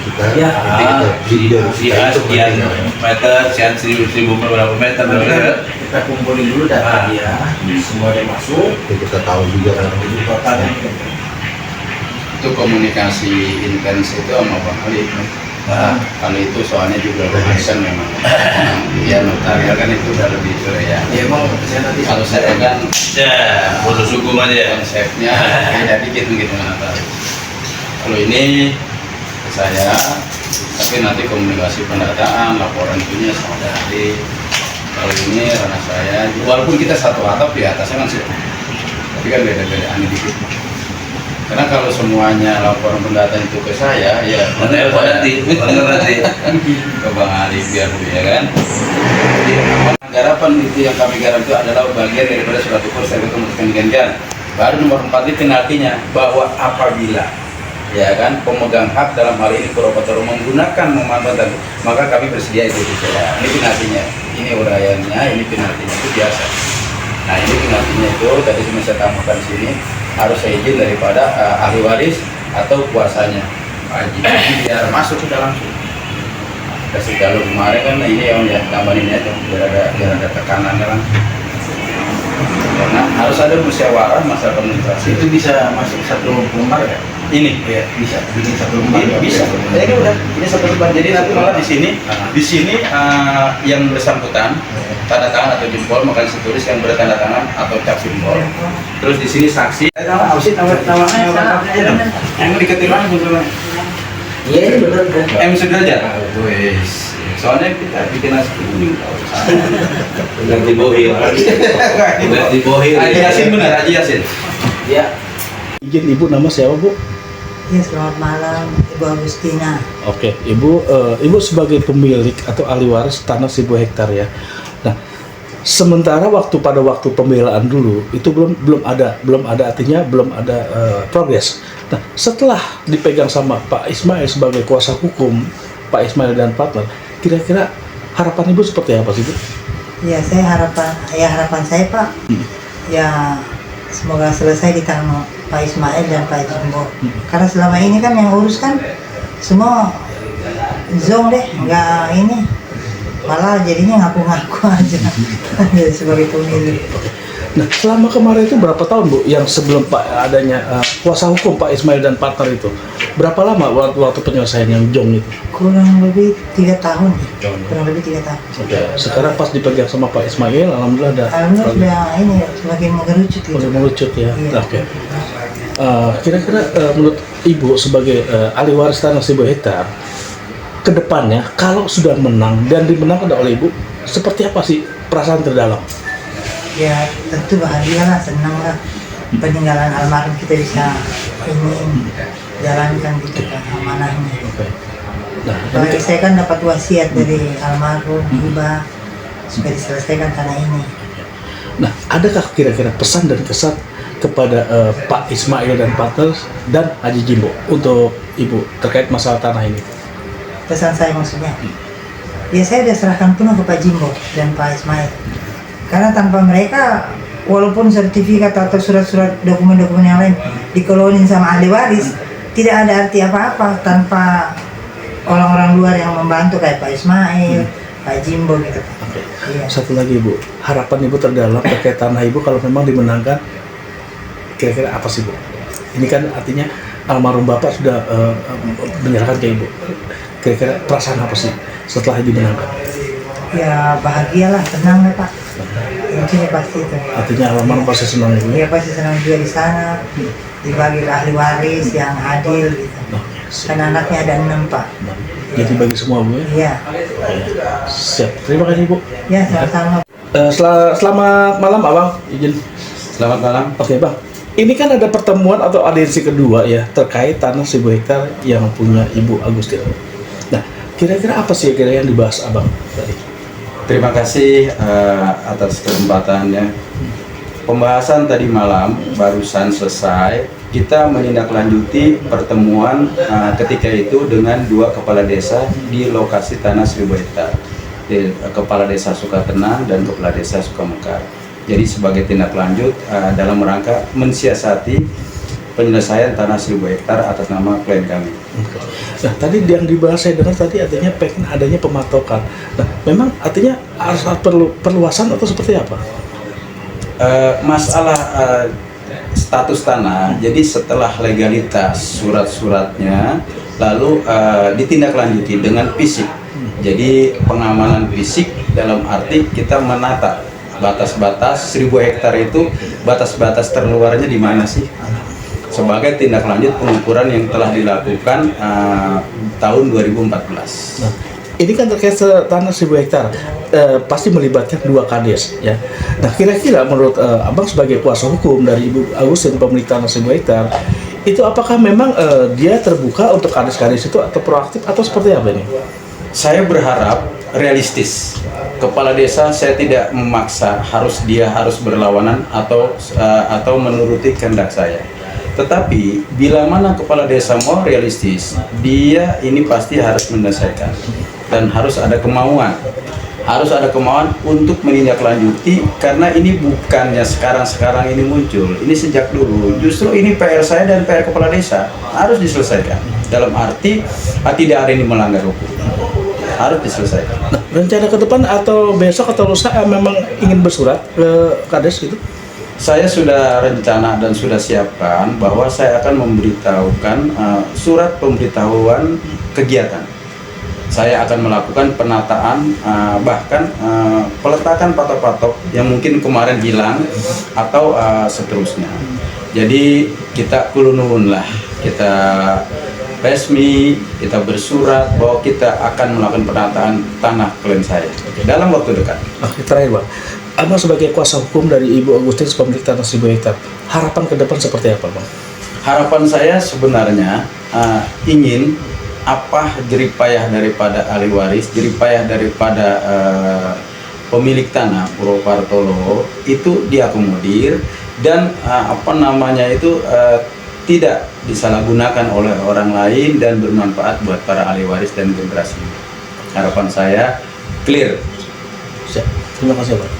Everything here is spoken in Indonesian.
kita Ya, kita sekian meter, sekian 1000 berapa meter, Kita kumpulin dulu data dia, semua dia masuk. kita tahu juga kan. Jadi totalnya Itu komunikasi intens itu sama Bang Ali. Kalau itu soalnya juga lumayan memang. Ya notarial kan itu udah lebih ke ya. ya emang saya nanti Kalau saya kan ya, bonus hukum aja. konsepnya beda dikit mungkin dengan Atal. Kalau ini saya, tapi nanti komunikasi pendataan, laporan itunya sama dari. Kalau ini ranah saya, walaupun kita satu atap di atasnya kan sih, tapi kan beda-beda aneh dikit. Karena kalau semuanya laporan pendataan itu ke saya, ya Bener nanti, ke Bang Ali biar ya kan. Jadi garapan itu yang kami garap itu adalah bagian daripada surat ukur saya kemudian. Baru nomor 4 itu penaltinya bahwa apabila ya kan pemegang hak dalam hal ini operator menggunakan memanfaatkan, maka kami bersedia itu ya. Ini penaltinya, ini uraiannya, ini penaltinya itu biasa. Nah ini penaltinya itu tadi cuma saya tambahkan sini harus saya izin daripada ahli waris atau kuasanya Pak Haji. Biar masuk kita langsung. Kasih kalau kemarin kan ini yang ya tambahin aja biar ada tekanannya langsung. Karena harus ada musyawarah masalah komunikasi. itu bisa masuk satu lembar ya? Ini Ya bisa bikin satu lembar. ini bisa. Ya, ini udah ini satu lembar. Jadi nanti malah di sini yang bersangkutan tanda tangan atau jempol, maka ditulis yang bertanda tangan atau cap jempol. Terus di sini saksi. Nama ausit namanya yang diketik langsung sama. Iya ini benar. M Sudrajat. Wes. Soalnya kita bikin nasi kuning. Ganti bohir. Ganti bohir. Haji Yasin benar, Haji Yasin. Ya. Izin Ibu, nama siapa Bu? Ya, selamat malam Ibu Agustina. Oke, Ibu sebagai pemilik atau ahli waris tanah 1000 hektar ya. Nah, sementara pada waktu pembelaan dulu itu belum ada artinya belum ada progres. Nah, setelah dipegang sama Pak Ismail sebagai kuasa hukum Pak Ismail dan partner, kira-kira harapan Ibu seperti apa sih Bu? Ya, harapan saya Pak, ya semoga selesai di tangan Pak Ismail dan Pak Jimbo. Karena selama ini kan yang urus kan semua zong deh, nggak ini, malah jadinya ngaku-ngaku aja jadi sebagai pemilik. Nah, selama kemarin itu berapa tahun Bu yang sebelum adanya kuasa hukum Pak Ismail dan partner itu? Berapa lama waktu penyelesaian yang jong itu? Kurang lebih 3 tahun. Kurang lebih 3 tahun. Sekarang pas dipegang sama Pak Ismail, alhamdulillah ada Alhamdulillah sudah ini semakin mengerucut gitu. mulai mengerucut ya. Iya. Oke. Kira-kira menurut Ibu sebagai ahli waris tanah 1000 hektar, kedepannya kalau sudah menang dan dimenangkan oleh Ibu, seperti apa sih perasaan terdalam? Ya tentu bahagia lah, senang lah, peninggalan almarhum kita bisa ini jalankan gitu kan amanahnya. Oke. Nah, Bagi saya kan dapat wasiat dari almarhum Iba supaya diselesaikan tanah ini. nah, adakah kira-kira pesan dan kesan kepada Pak Ismail dan partner dan Haji Jimbo untuk Ibu terkait masalah tanah ini? Pesan saya maksudnya, ya saya sudah serahkan penuh ke Pak Jimbo dan Pak Ismail. Karena tanpa mereka, walaupun sertifikat atau surat-surat dokumen-dokumen yang lain dikelonin sama ahli waris, tidak ada arti apa-apa tanpa orang-orang luar yang membantu kayak Pak Ismail, Pak Jimbo gitu. Iya. Satu lagi Bu, harapan Ibu terdalam terkait tanah Ibu kalau memang dimenangkan, kira-kira apa sih Bu? Ini kan artinya almarhum Bapak sudah menyerahkan ke Ibu. Kira-kira perasaan apa sih setelah dimenangkan? Ya bahagialah, tenang lah Pak. Intinya pasti itu. Artinya almarhum pasti senang Ibu ya? Iya pasti senang juga di sana, dibagi ke ahli waris yang adil gitu. Kan anaknya ada 6 Pak. Jadi bagi semua Bu ya? Iya. Siap, terima kasih Bu. Ya sama-sama. Selamat malam Abang, izin. Selamat malam. Oke Bang, ini kan ada pertemuan atau audiensi kedua ya terkait tanah 1000 hektar yang punya Ibu Agustina. Nah, kira-kira apa sih kira yang dibahas Abang tadi? Terima kasih atas kesempatannya. Pembahasan tadi malam barusan selesai. Kita menindaklanjuti pertemuan ketika itu dengan 2 kepala desa di lokasi tanah 1000 hektar. Kepala Desa Sukatenang dan Kepala Desa Sukamekar. Jadi sebagai tindak lanjut dalam rangka mensiasati penyelesaian tanah 1.000 hektar atas nama klien kami. Nah, tadi yang dibahas saya dengar tadi artinya pengen adanya pematokan. Nah, memang artinya harus perluasan atau seperti apa? Masalah status tanah, jadi setelah legalitas surat-suratnya, lalu ditindaklanjuti dengan fisik. Jadi pengamanan fisik dalam arti kita menata batas-batas 1.000 hektar itu, batas-batas terluarnya di mana sih? Sebagai tindak lanjut pengukuran yang telah dilakukan tahun 2014. Nah, ini kan terkait tanah 1.000 hektar, pasti melibatkan 2 kades ya. Nah, kira-kira menurut Abang sebagai kuasa hukum dari Ibu Agustin pemilik tanah 1.000 hektar, itu apakah memang dia terbuka untuk kades-kades itu atau proaktif atau seperti apa ini? Saya berharap realistis. Kepala desa saya tidak memaksa dia harus berlawanan atau menuruti kehendak saya. Tetapi bila mana kepala desa mau realistis, dia ini pasti harus menyelesaikan dan harus ada kemauan. Harus ada kemauan untuk menindaklanjuti, karena ini bukannya sekarang ini muncul. Ini sejak dulu. Justru ini PR saya dan PR kepala desa harus diselesaikan. Dalam arti tidak ada ini melanggar hukum. Harus diselesaikan. Nah, rencana ke depan atau besok atau lusa memang ingin bersurat ke kades gitu? Saya sudah rencana dan sudah siapkan bahwa saya akan memberitahukan surat pemberitahuan kegiatan. Saya akan melakukan penataan, bahkan peletakan patok-patok yang mungkin kemarin hilang atau seterusnya. Jadi kita kulunun lah, kita resmi, kita bersurat bahwa kita akan melakukan penataan tanah klien saya dalam waktu dekat. Oke, terakhir Bang, Abang sebagai kuasa hukum dari Ibu Agustin pemilik tanah 1.000 hektar, harapan ke depan seperti apa Bang? Harapan saya sebenarnya ingin apa jeripayah daripada ahli waris, jeripayah daripada pemilik tanah Purwopartolo itu diakomodir dan tidak disalahgunakan oleh orang lain dan bermanfaat buat para ahli waris dan generasi. Harapan saya clear. Terima kasih Bang.